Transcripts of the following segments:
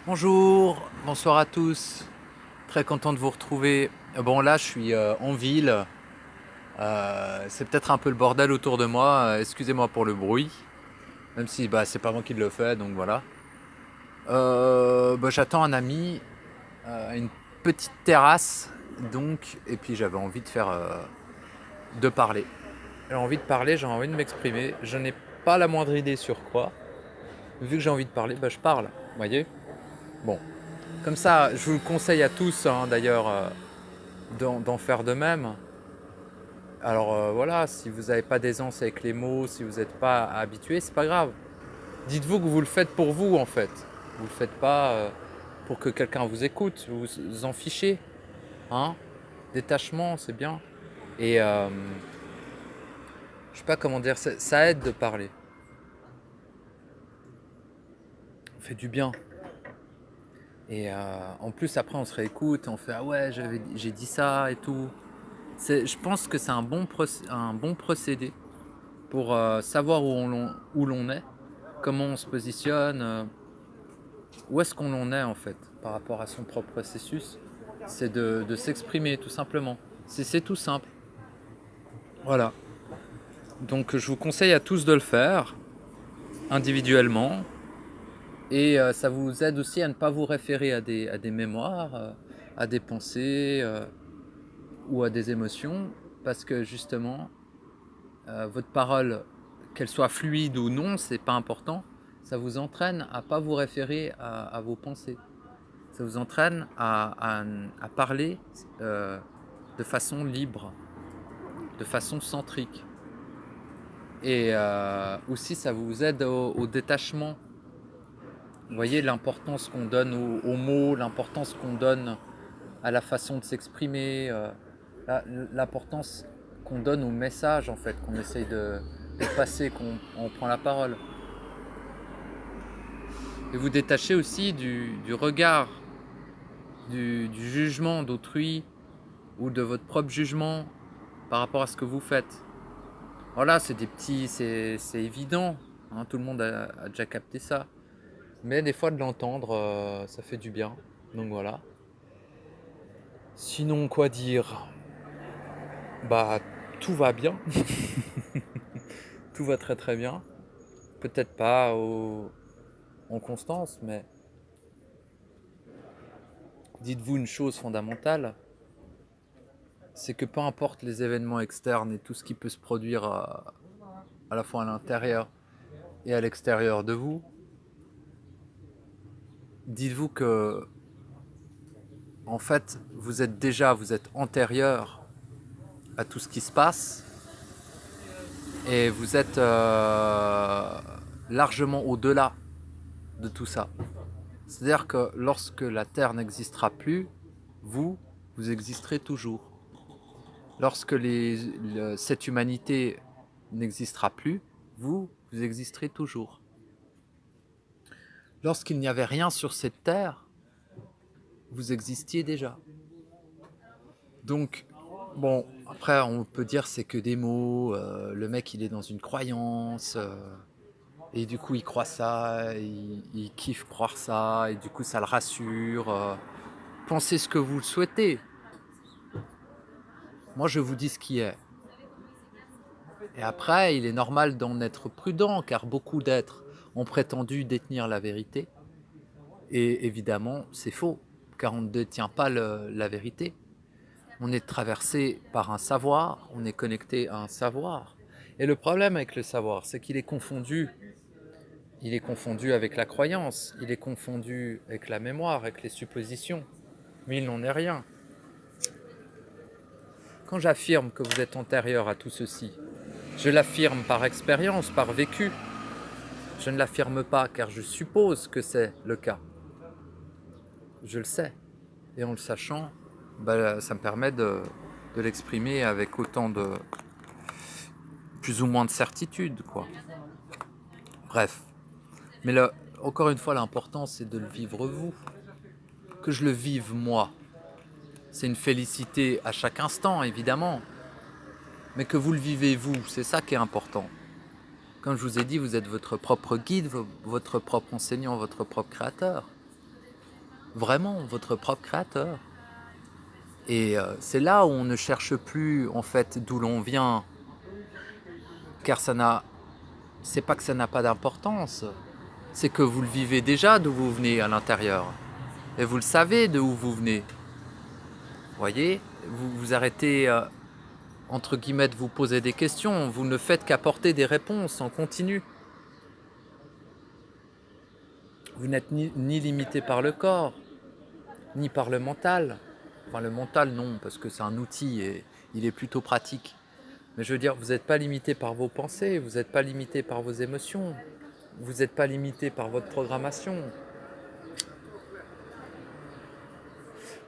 Bonjour, bonsoir à tous. Très content de vous retrouver. Bon là, je suis en ville. C'est peut-être un peu le bordel autour de moi. Excusez-moi pour le bruit, même si c'est pas moi qui le fais, donc voilà. J'attends un ami à une petite terrasse, donc et puis j'avais envie de parler. J'ai envie de parler, j'ai envie de m'exprimer. Je n'ai pas la moindre idée sur quoi. Vu que j'ai envie de parler, je parle. Vous voyez. Bon, comme ça, je vous le conseille à tous, hein, d'ailleurs. D'en faire de même. Alors voilà, si vous n'avez pas d'aisance avec les mots, si vous n'êtes pas habitué, c'est pas grave. Dites-vous que vous le faites pour vous en fait. Vous le faites pas pour que quelqu'un vous écoute, vous vous en fichez. Hein. Détachement, c'est bien. Et je sais pas comment dire, ça aide de parler. On fait du bien. Et en plus après on se réécoute, on fait ah ouais j'ai dit ça et tout. Je pense que c'est un bon procédé pour savoir où l'on est, comment on se positionne, où est-ce qu'on en est en fait par rapport à son propre processus. C'est de s'exprimer tout simplement. C'est tout simple. Voilà. Donc je vous conseille à tous de le faire individuellement et ça vous aide aussi à ne pas vous référer à des mémoires, à des pensées ou à des émotions parce que justement votre parole, qu'elle soit fluide ou non, c'est pas important. Ça vous entraîne à pas vous référer à vos pensées. Ça vous entraîne à parler de façon libre, de façon centrique. Et aussi, ça vous aide au détachement. Vous voyez l'importance qu'on donne aux mots, l'importance qu'on donne à la façon de s'exprimer, l'importance qu'on donne au message en fait, qu'on essaye de passer, qu'on prend la parole. Et vous détachez aussi du regard, du jugement d'autrui ou de votre propre jugement par rapport à ce que vous faites. Voilà, c'est des petits, c'est évident, hein, tout le monde a déjà capté ça. Mais des fois de l'entendre, ça fait du bien. Donc voilà. Sinon, quoi dire? Bah, tout va bien. Tout va très très bien. Peut-être pas en constance, mais dites-vous une chose fondamentale, c'est que peu importe les événements externes et tout ce qui peut se produire à la fois à l'intérieur et à l'extérieur de vous, dites-vous que en fait vous êtes antérieur à tout ce qui se passe et vous êtes largement au-delà de tout ça. C'est-à-dire que lorsque la Terre n'existera plus, vous, vous existerez toujours. Lorsque cette humanité n'existera plus, vous, vous existerez toujours. Lorsqu'il n'y avait rien sur cette terre, vous existiez déjà. Donc, bon, après, on peut dire c'est que des mots, le mec il est dans une croyance, et du coup il croit ça, il kiffe croire ça, et du coup ça le rassure. Pensez ce que vous le souhaitez. Moi je vous dis ce qui est. Et après, il est normal d'en être prudent, car beaucoup d'êtres ont prétendu détenir la vérité. Et évidemment, c'est faux, car on ne détient pas la vérité. On est traversé par un savoir, on est connecté à un savoir. Et le problème avec le savoir, c'est qu'il est confondu. Il est confondu avec la croyance, il est confondu avec la mémoire, avec les suppositions. Mais il n'en est rien. Quand j'affirme que vous êtes antérieur à tout ceci, je l'affirme par expérience, par vécu. Je ne l'affirme pas car je suppose que c'est le cas. Je le sais. Et en le sachant, ça me permet de l'exprimer avec autant de plus ou moins de certitude, quoi. Bref. Mais là, encore une fois, l'important c'est de le vivre vous. Que je le vive moi. C'est une félicité à chaque instant, évidemment. Mais que vous le vivez vous, c'est ça qui est important. Comme je vous ai dit, vous êtes votre propre guide, votre propre enseignant, votre propre créateur. vraiment votre propre créateur. Et c'est là où on ne cherche plus en fait d'où l'on vient, car c'est pas que ça n'a pas d'importance, c'est que vous le vivez déjà d'où vous venez à l'intérieur. Et vous le savez de où vous venez. Voyez, vous arrêtez entre guillemets de vous poser des questions, vous ne faites qu'apporter des réponses en continu. Vous n'êtes ni limité par le corps, ni par le mental. Enfin le mental non, parce que c'est un outil et il est plutôt pratique. Mais je veux dire, vous n'êtes pas limité par vos pensées, vous n'êtes pas limité par vos émotions, vous n'êtes pas limité par votre programmation,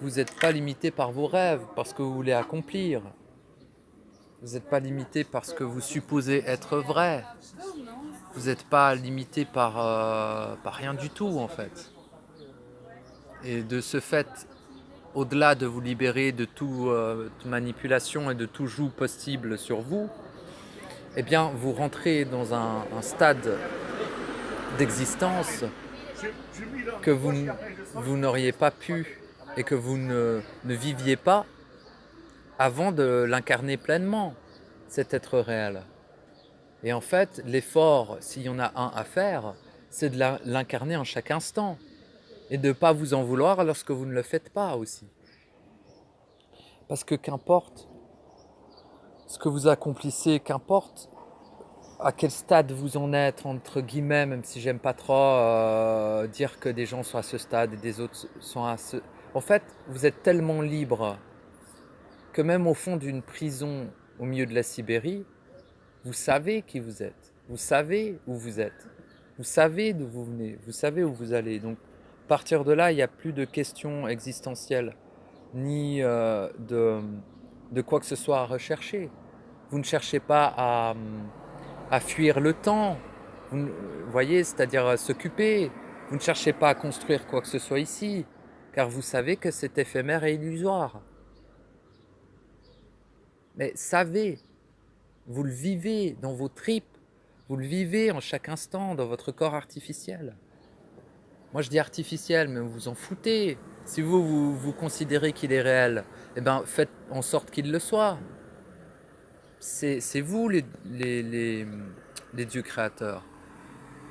vous n'êtes pas limité par vos rêves, par ce que vous voulez accomplir, vous n'êtes pas limité par ce que vous supposez être vrai, vous n'êtes pas limité par rien du tout en fait. Et de ce fait, au-delà de vous libérer de toute manipulation et de tout joug possible sur vous, eh bien vous rentrez dans un stade d'existence que vous n'auriez pas pu et que vous ne viviez pas avant de l'incarner pleinement, cet être réel. Et en fait, l'effort, s'il y en a un à faire, c'est de l'incarner en chaque instant et de ne pas vous en vouloir lorsque vous ne le faites pas aussi. Parce que qu'importe ce que vous accomplissez, qu'importe à quel stade vous en êtes, entre guillemets, même si j'aime pas trop dire que des gens sont à ce stade et des autres sont à ce... En fait, vous êtes tellement libre que même au fond d'une prison au milieu de la Sibérie, vous savez qui vous êtes, vous savez où vous êtes, vous savez d'où vous venez, vous savez où vous allez. Donc, à partir de là, il n'y a plus de questions existentielles, ni de quoi que ce soit à rechercher. Vous ne cherchez pas à fuir le temps, vous voyez, c'est-à-dire à s'occuper. Vous ne cherchez pas à construire quoi que ce soit ici, car vous savez que c'est éphémère et illusoire. Mais savez, vous le vivez dans vos tripes, vous le vivez en chaque instant dans votre corps artificiel. Moi je dis artificiel, mais vous vous en foutez. Si vous considérez qu'il est réel, eh ben faites en sorte qu'il le soit. C'est vous les dieux créateurs.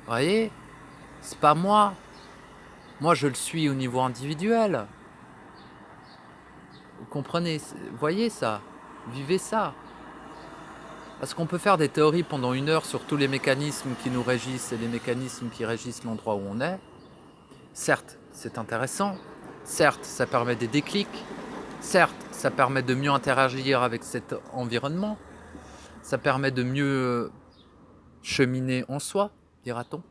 Vous voyez, c'est pas moi. Moi je le suis au niveau individuel. Vous comprenez, voyez ça, vivez ça. Parce qu'on peut faire des théories pendant 1 heure sur tous les mécanismes qui nous régissent et les mécanismes qui régissent l'endroit où on est. Certes, c'est intéressant. Certes, ça permet des déclics. Certes, ça permet de mieux interagir avec cet environnement. Ça permet de mieux cheminer en soi, dira-t-on.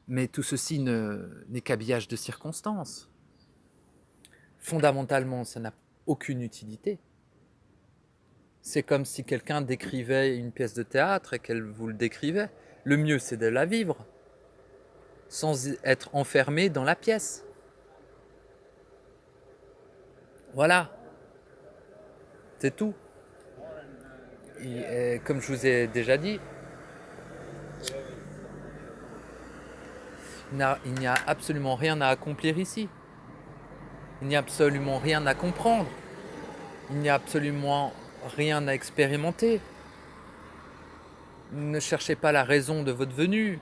Mais tout ceci n'est qu'habillage de circonstances. Fondamentalement, ça n'a aucune utilité. C'est comme si quelqu'un décrivait une pièce de théâtre et qu'elle vous le décrivait. Le mieux, c'est de la vivre, sans être enfermé dans la pièce. Voilà, c'est tout. Et comme je vous ai déjà dit, il n'y a absolument rien à accomplir ici. Il n'y a absolument rien à comprendre. Il n'y a absolument rien à expérimenter. Ne cherchez pas la raison de votre venue.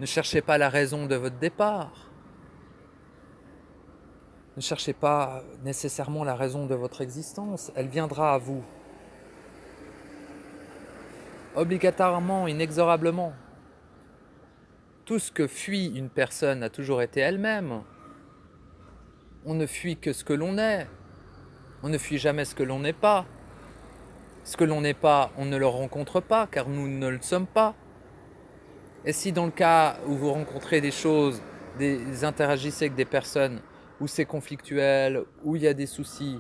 Ne cherchez pas la raison de votre départ. Ne cherchez pas nécessairement la raison de votre existence. Elle viendra à vous. Obligatoirement, inexorablement. Tout ce que fuit une personne a toujours été elle-même. On ne fuit que ce que l'on est. On ne fuit jamais ce que l'on n'est pas. Ce que l'on n'est pas, on ne le rencontre pas, car nous ne le sommes pas. Et si dans le cas où vous rencontrez des choses, interagissez avec des personnes, où c'est conflictuel, où il y a des soucis,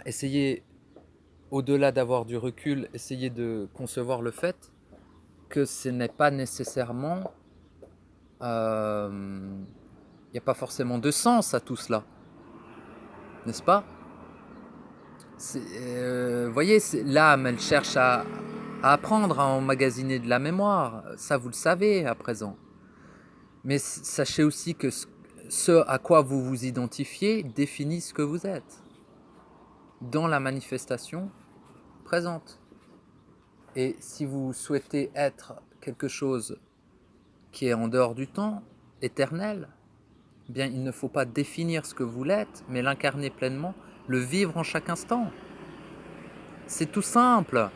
essayez, au-delà d'avoir du recul, essayez de concevoir le fait que ce n'est pas nécessairement... il n'y a pas forcément de sens à tout cela. N'est-ce pas? Vous voyez, l'âme, elle cherche à apprendre, à emmagasiner de la mémoire. Ça, vous le savez à présent. Mais sachez aussi que ce à quoi vous vous identifiez définit ce que vous êtes dans la manifestation présente. Et si vous souhaitez être quelque chose qui est en dehors du temps, éternel, eh bien il ne faut pas définir ce que vous l'êtes, mais l'incarner pleinement, le vivre en chaque instant. C'est tout simple.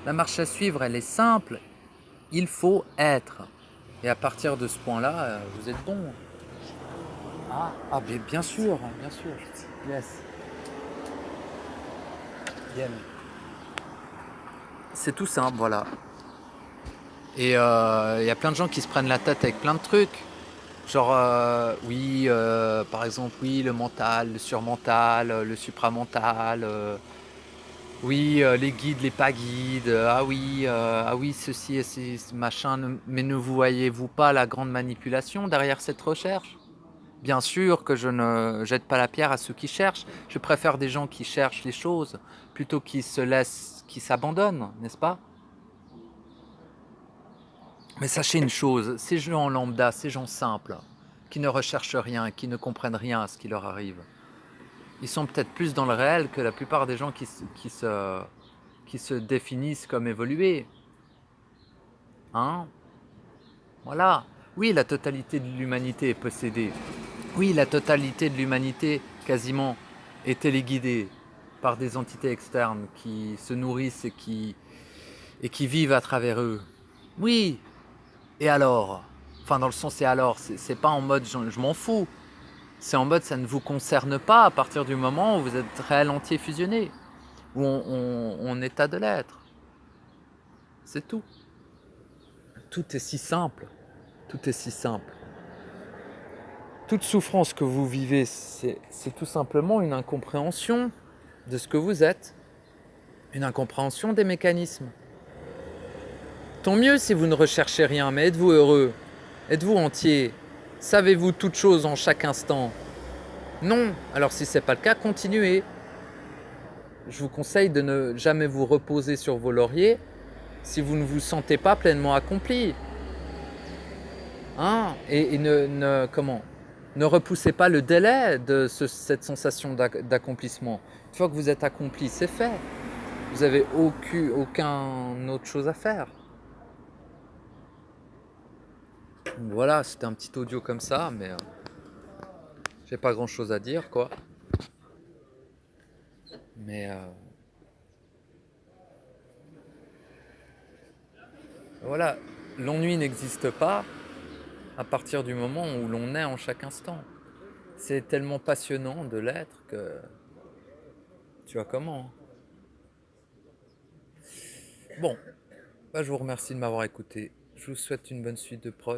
La marche à suivre, elle est simple. Il faut être. Et à partir de ce point-là, vous êtes bon. Bien sûr, bien sûr. Yes. Bien. C'est tout simple, voilà. Et il y a plein de gens qui se prennent la tête avec plein de trucs. Genre, oui, par exemple, oui, le mental, le surmental, le supramental, oui, les guides, les pas guides, ah oui, ceci et machin, mais ne vous voyez-vous pas la grande manipulation derrière cette recherche? Bien sûr que je ne jette pas la pierre à ceux qui cherchent. Je préfère des gens qui cherchent les choses plutôt qui se laissent, qui s'abandonnent, n'est-ce pas? Mais sachez une chose, ces gens lambda, ces gens simples, qui ne recherchent rien, qui ne comprennent rien à ce qui leur arrive, ils sont peut-être plus dans le réel que la plupart des gens qui se définissent comme évolués. Hein? Voilà. Oui, la totalité de l'humanité est possédée. Oui, la totalité de l'humanité, quasiment, est téléguidée par des entités externes qui se nourrissent et qui vivent à travers eux. Oui, et alors? Enfin, dans le sens et alors, c'est pas en mode je m'en fous. C'est en mode ça ne vous concerne pas à partir du moment où vous êtes réel entier fusionné, où on état de l'être. C'est tout. Tout est si simple. Tout est si simple. Toute souffrance que vous vivez, c'est tout simplement une incompréhension de ce que vous êtes, une incompréhension des mécanismes. Tant mieux si vous ne recherchez rien, mais êtes-vous heureux? Êtes-vous entier? Savez-vous toute chose en chaque instant? Non. Alors si ce n'est pas le cas, continuez. Je vous conseille de ne jamais vous reposer sur vos lauriers si vous ne vous sentez pas pleinement accompli. Hein? Et ne repoussez pas le délai de cette sensation d'accomplissement. Une fois que vous êtes accompli, c'est fait. Vous n'avez aucun autre chose à faire. Donc voilà, c'était un petit audio comme ça, mais j'ai pas grand chose à dire, quoi. Mais voilà, l'ennui n'existe pas à partir du moment où l'on est en chaque instant. C'est tellement passionnant de l'être que tu vois comment. Bon, bah, je vous remercie de m'avoir écouté. Je vous souhaite une bonne suite de pros.